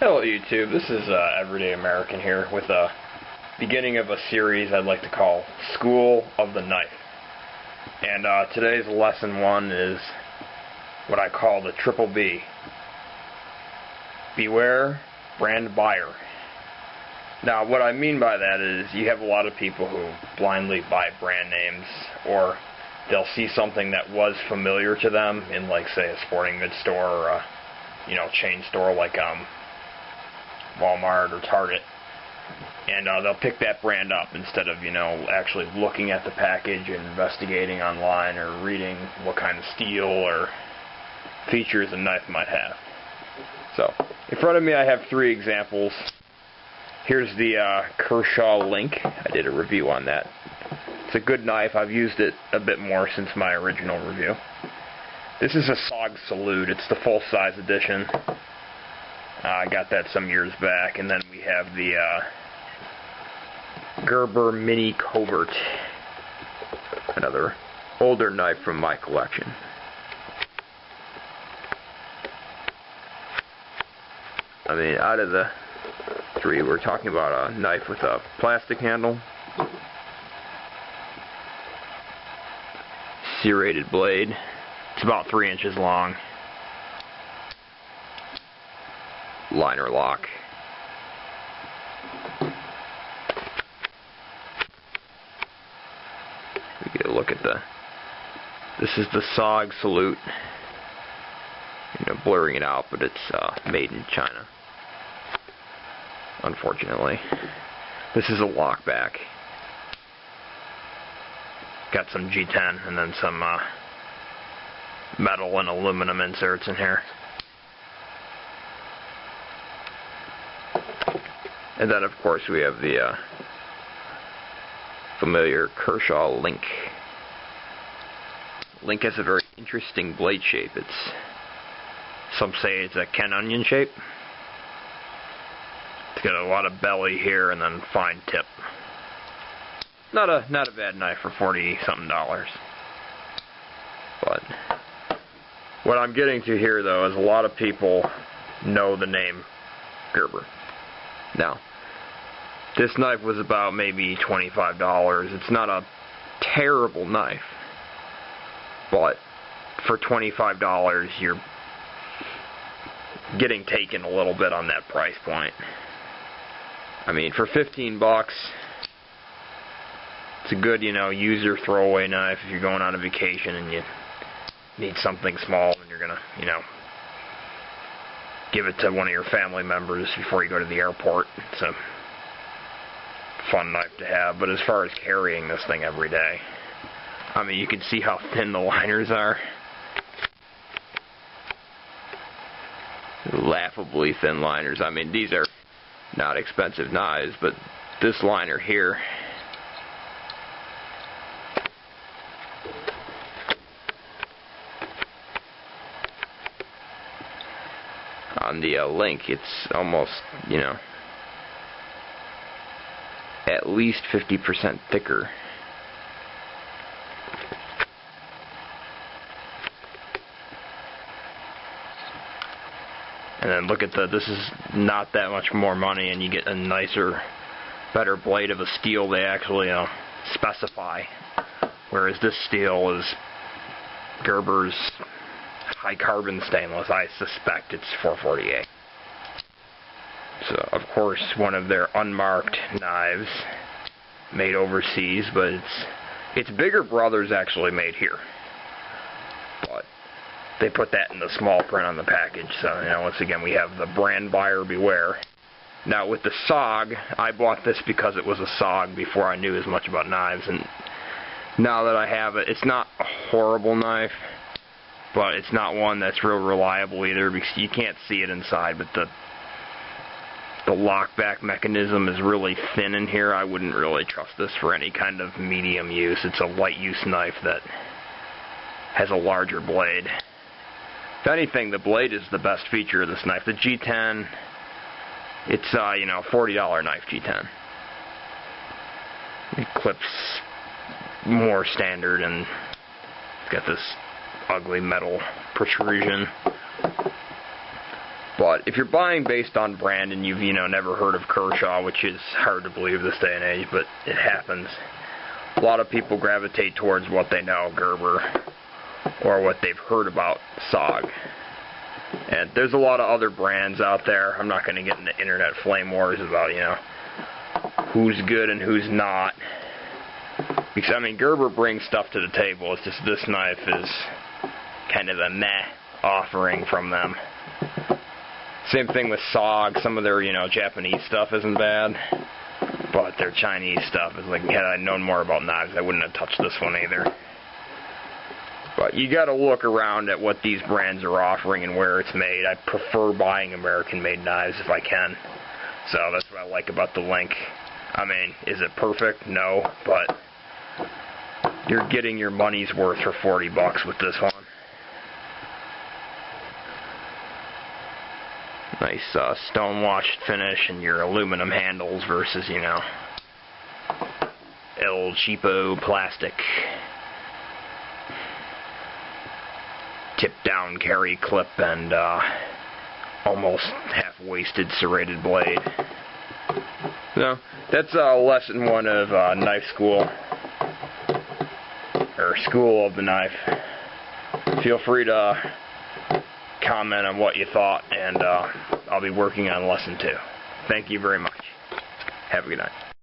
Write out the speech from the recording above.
Hello YouTube, this is Everyday American here with a beginning of a series I'd like to call School of the Knife. And today's lesson one is what I call the Triple B. Beware brand buyer. Now what I mean by that is you have a lot of people who blindly buy brand names, or they'll see something that was familiar to them in, like, say, a sporting goods store or a chain store like Walmart or Target, and they'll pick that brand up instead of actually looking at the package and investigating online or reading what kind of steel or features a knife might have. So in front of me I have three examples. Here's the Kershaw Link. I did a review on that. It's a good knife. I've used it a bit more since my original review. This is a SOTK Salute. It's the full-size edition. I got that some years back. And then we have the Gerber Mini Covert, another older knife from my collection. I mean, out of the three, we're talking about a knife with a plastic handle, serrated blade. It's about 3 inches long. Liner lock. We get a look at this is the SOTK Salute. Blurring it out, but it's made in China, unfortunately. This is a lock back. Got some G10 and then some metal and aluminum inserts in here. And then, of course, we have the familiar Kershaw Link. Link has a very interesting blade shape. Some say it's a Ken Onion shape. It's got a lot of belly here and then fine tip. Not a bad knife for $40-something. But what I'm getting to here, though, is a lot of people know the name Gerber. Now, this knife was about maybe $25. It's not a terrible knife, but for $25, you're getting taken a little bit on that price point. I mean, for $15, it's a good, user throwaway knife if you're going on a vacation and you need something small and you're gonna, give it to one of your family members before you go to the airport. It's a fun knife to have. But as far as carrying this thing every day, I mean, you can see how thin the liners are. Laughably thin liners. I mean, these are not expensive knives, but this liner here, on the Link, it's almost, at least 50% thicker. And then look at this is not that much more money, and you get a nicer, better blade of a steel they actually specify. Whereas this steel is Gerber's high carbon stainless. I suspect it's 448. So, of course, one of their unmarked knives made overseas, but its bigger brother's actually made here. But they put that in the small print on the package. So, once again, we have the brand buyer beware. Now, with the SOTK, I bought this because it was a SOTK before I knew as much about knives, and now that I have it, it's not a horrible knife, but it's not one that's real reliable either, because you can't see it inside, but the lockback mechanism is really thin in here. I wouldn't really trust this for any kind of medium use. It's a light use knife that has a larger blade. If anything, the blade is the best feature of this knife. The G10, it's $40 knife G10. It clips more standard, and it's got this ugly metal protrusion. But if you're buying based on brand and you've never heard of Kershaw, which is hard to believe this day and age, but it happens. A lot of people gravitate towards what they know, Gerber, or what they've heard about SOG. And there's a lot of other brands out there. I'm not going to get into internet flame wars about, who's good and who's not. Because, I mean, Gerber brings stuff to the table. It's just this knife is kind of a meh offering from them. Same thing with SOG. Some of their, Japanese stuff isn't bad. But their Chinese stuff is like, had I known more about knives, I wouldn't have touched this one either. But you got to look around at what these brands are offering and where it's made. I prefer buying American-made knives if I can. So that's what I like about the Link. I mean, is it perfect? No, but you're getting your money's worth for $40 with this one. Nice stone-washed finish and your aluminum handles versus, old cheapo plastic. Tip-down carry clip and almost half-wasted serrated blade. So, that's lesson 1 of knife school, or school of the knife. Feel free to comment on what you thought, and I'll be working on lesson 2. Thank you very much. Have a good night.